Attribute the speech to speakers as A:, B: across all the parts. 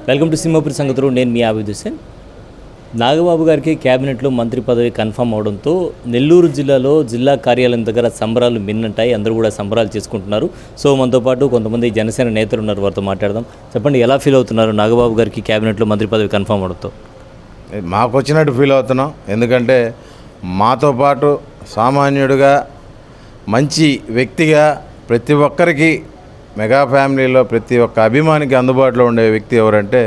A: Welcome to Simhapuri సంగతులు. నేను మీ ఆబిద్ హుసేన్. నాగబాబు గారికి క్యాబినెట్లో మంత్రి పదవి కన్ఫర్మ్ అవడంతో నెల్లూరు జిల్లాలో జిల్లా కార్యాలయం దగ్గర సంబరాలు మిన్నంటాయి. అందరూ కూడా సంబరాలు చేసుకుంటున్నారు. సో మనతో పాటు కొంతమంది జనసేన నేతలు ఉన్నారు, వారితో మాట్లాడదాం. చెప్పండి, ఎలా ఫీల్ అవుతున్నారు నాగబాబు గారికి క్యాబినెట్లో మంత్రి పదవి కన్ఫర్మ్ అవడంతో?
B: మాకు వచ్చినట్టు ఫీల్ అవుతున్నాం. ఎందుకంటే మాతో పాటు సామాన్యుడిగా మంచి వ్యక్తిగా ప్రతి ఒక్కరికి మెగా ఫ్యామిలీలో ప్రతి ఒక్క అభిమానికి అందుబాటులో ఉండే వ్యక్తి ఎవరంటే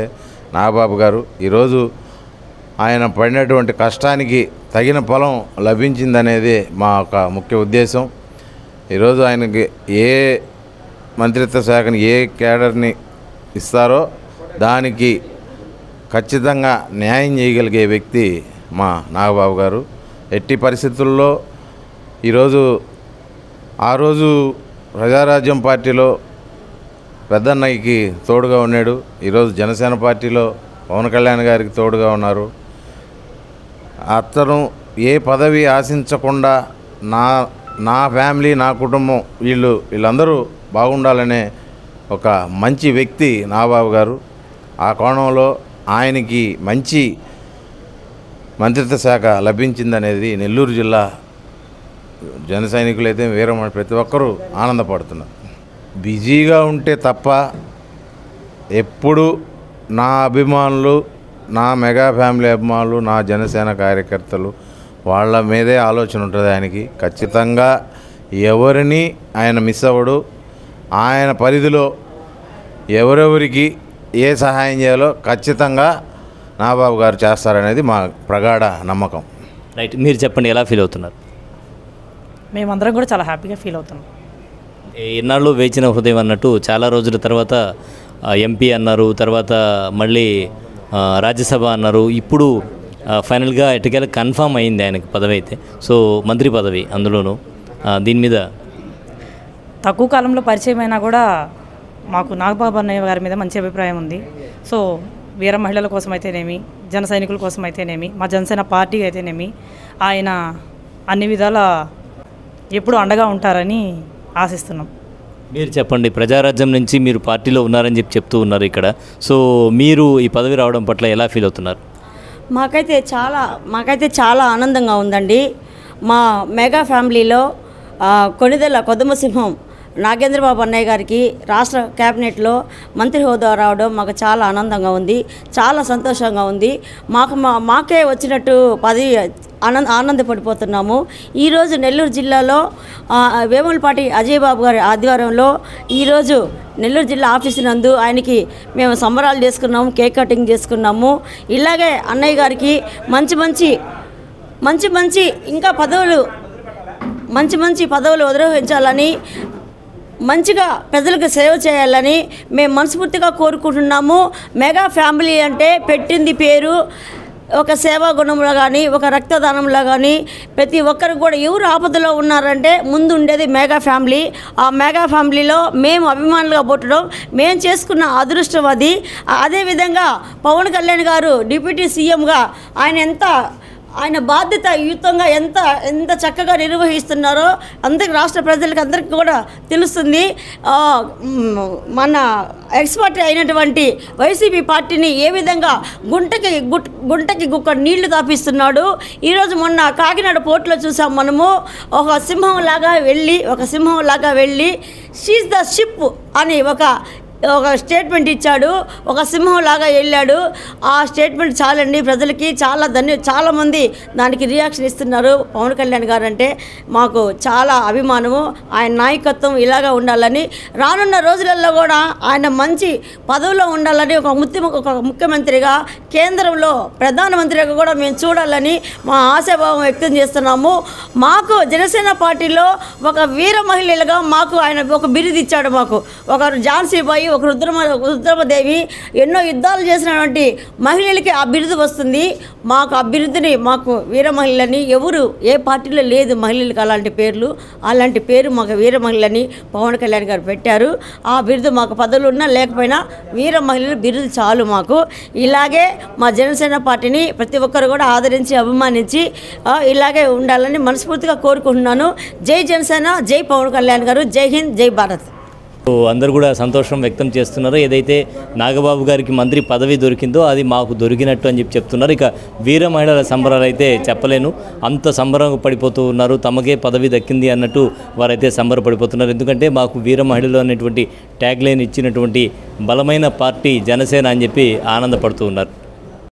B: నాగబాబు గారు. ఈరోజు ఆయన పడినటువంటి కష్టానికి తగిన ఫలం లభించిందనేది మా యొక్క ముఖ్య ఉద్దేశం. ఈరోజు ఆయనకి ఏ మంత్రిత్వ శాఖని ఏ కేడర్ని ఇస్తారో దానికి ఖచ్చితంగా న్యాయం చేయగలిగే వ్యక్తి మా నాగబాబు గారు. ఎట్టి పరిస్థితుల్లో ఈరోజు ఆ రోజు ప్రజారాజ్యం పార్టీలో పెద్దన్నయ్యకి తోడుగా ఉన్నాడు. ఈరోజు జనసేన పార్టీలో పవన్ కళ్యాణ్ గారికి తోడుగా ఉన్నారు. అతను ఏ పదవి ఆశించకుండా నా ఫ్యామిలీ, నా కుటుంబం, వీళ్ళందరూ బాగుండాలనే ఒక మంచి వ్యక్తి నాగబాబు గారు. ఆ కోణంలో ఆయనకి మంచి మంత్రిత్వ శాఖ లభించిందనేది నెల్లూరు జిల్లా జన సైనికులైతే వీరమణి ప్రతి ఒక్కరూ ఆనందపడుతున్నారు. బిజీగా ఉంటే తప్ప ఎప్పుడు నా అభిమానులు, నా మెగా ఫ్యామిలీ అభిమానులు, నా జనసేన కార్యకర్తలు వాళ్ళ మీదే ఆలోచన ఉంటుంది ఆయనకి. ఖచ్చితంగా ఎవరిని ఆయన మిస్ అవ్వడు. ఆయన పరిధిలో ఎవరెవరికి ఏ సహాయం చేయాలో ఖచ్చితంగా నాగబాబు గారు చేస్తారనేది మా ప్రగాఢ నమ్మకం.
A: రైట్, మీరు చెప్పండి, ఎలా ఫీల్ అవుతున్నారు?
C: మేమందరం కూడా చాలా హ్యాపీగా ఫీల్ అవుతున్నాం.
A: ఎన్నాళ్ళు వేచిన హృదయం అన్నట్టు చాలా రోజుల తర్వాత ఎంపీ అన్నారు, తర్వాత మళ్ళీ రాజ్యసభ అన్నారు. ఇప్పుడు ఫైనల్గా ఎటుకెళ్ళ కన్ఫామ్ అయింది ఆయనకి పదవి అయితే. సో మంత్రి పదవి అందులోనూ దీని మీద
C: తక్కువ కాలంలో పరిచయం అయినా కూడా మాకు నాగబాబు అన్నయ్య గారి మీద మంచి అభిప్రాయం ఉంది. సో వీర మహిళల కోసం అయితేనేమి, జన సైనికుల కోసం అయితేనేమి, మా జనసేన పార్టీ అయితేనేమి ఆయన అన్ని విధాల ఎప్పుడు అండగా ఉంటారని ఆశిస్తున్నాం.
A: మీరు చెప్పండి, ప్రజారాజ్యం నుంచి మీరు పార్టీలో ఉన్నారని చెప్తూ ఉన్నారు ఇక్కడ. సో మీరు ఈ పదవి రావడం పట్ల ఎలా ఫీల్ అవుతున్నారు?
D: మాకైతే చాలా ఆనందంగా ఉందండి. మా మెగా ఫ్యామిలీలో కొణిదెల కొదమసింహం నాగేంద్రబాబు అన్నయ్య గారికి రాష్ట్ర క్యాబినెట్లో మంత్రి హోదా రావడం మాకు చాలా ఆనందంగా ఉంది, చాలా సంతోషంగా ఉంది. మాకే వచ్చినట్టు ఆనందపడిపోతున్నాము. ఈరోజు నెల్లూరు జిల్లాలో వేములపాటి అజయ్ బాబు గారి ఆధ్వర్యంలో ఈరోజు నెల్లూరు జిల్లా ఆఫీసు నందు ఆయనకి మేము సంబరాలు చేసుకున్నాము, కేక్ కటింగ్ చేసుకున్నాము. ఇలాగే అన్నయ్య గారికి మంచి ఇంకా మంచి పదవులు అధిరోహించాలని, మంచిగా ప్రజలకు సేవ చేయాలని మేము మనస్ఫూర్తిగా కోరుకుంటున్నాము. మెగా ఫ్యామిలీ అంటే పెట్టింది పేరు ఒక సేవా గుణంలో కానీ, ఒక రక్తదానంలో కానీ ప్రతి ఒక్కరికి కూడా ఎవరు ఆపదలో ఉన్నారంటే ముందు ఉండేది మెగా ఫ్యామిలీ. ఆ మెగా ఫ్యామిలీలో మేము అభిమానులుగా పుట్టడం మేము చేసుకున్న అదృష్టం అది. అదేవిధంగా పవన్ కళ్యాణ్ గారు డిప్యూటీ సీఎంగా ఆయన బాధ్యతాయుతంగా ఎంత చక్కగా నిర్వహిస్తున్నారో అందరికి, రాష్ట్ర ప్రజలకు అందరికీ కూడా తెలుస్తుంది. మన ఎక్స్పర్ట్ అయినటువంటి వైసీపీ పార్టీని ఏ విధంగా గుంటకి గుక్క నీళ్లు తాపిస్తున్నాడు. ఈరోజు మొన్న కాకినాడ పోర్టులో చూసాం మనము. ఒక సింహంలాగా వెళ్ళి షీజ్ ద షిప్ అని ఒక స్టేట్మెంట్ ఇచ్చాడు. ఒక సింహంలాగా వెళ్ళాడు. ఆ స్టేట్మెంట్ చాలండి ప్రజలకి. చాలామంది దానికి రియాక్షన్ ఇస్తున్నారు. పవన్ కళ్యాణ్ గారు అంటే మాకు చాలా అభిమానము. ఆయన నాయకత్వం ఇలాగా ఉండాలని, రానున్న రోజులలో కూడా ఆయన మంచి పదవిలో ఉండాలని, ఒక ముఖ్యమంత్రిగా, కేంద్రంలో ప్రధానమంత్రిగా కూడా మేము చూడాలని మా ఆశాభావం వ్యక్తం చేస్తున్నాము. మాకు జనసేన పార్టీలో ఒక వీర మహిళలుగా మాకు ఆయన ఒక బిరుదు ఇచ్చాడు. మాకు ఒక ఝాన్సీ బాయి, ఒక రుద్రమదేవి, ఎన్నో యుద్ధాలు చేసినటువంటి మహిళలకి ఆ బిరుదు వస్తుంది. మాకు ఆ బిరుదుని, మాకు వీర మహిళని ఎవరు ఏ పార్టీలో లేదు మహిళలకు అలాంటి పేరు మాకు వీర మహిళని పవన్ కళ్యాణ్ గారు పెట్టారు. ఆ బిరుదు మాకు పదవులు ఉన్నా లేకపోయినా వీర మహిళలు బిరుదు చాలు మాకు. ఇలాగే మా జనసేన పార్టీని ప్రతి ఒక్కరు కూడా ఆదరించి అభిమానించి ఇలాగే ఉండాలని మనస్ఫూర్తిగా కోరుకుంటున్నాను. జై జనసేన, జై పవన్ కళ్యాణ్ గారు, జై హింద్, జై భారత్.
A: అందరూ కూడా సంతోషం వ్యక్తం చేస్తున్నారు. ఏదైతే నాగబాబు గారికి మంత్రి పదవి దొరికిందో అది మాకు దొరికినట్టు అని చెప్తున్నారు. ఇక వీర మహిళల సంబరాలు అయితే చెప్పలేను, అంత సంబరం పడిపోతూ ఉన్నారు. తమకే పదవి దక్కింది అన్నట్టు వారైతే సంబరపడిపోతున్నారు. ఎందుకంటే మాకు వీర మహిళలు అనేటువంటి ట్యాగ్ లైన్ ఇచ్చినటువంటి బలమైన పార్టీ జనసేన అని చెప్పి ఆనందపడుతూ ఉన్నారు.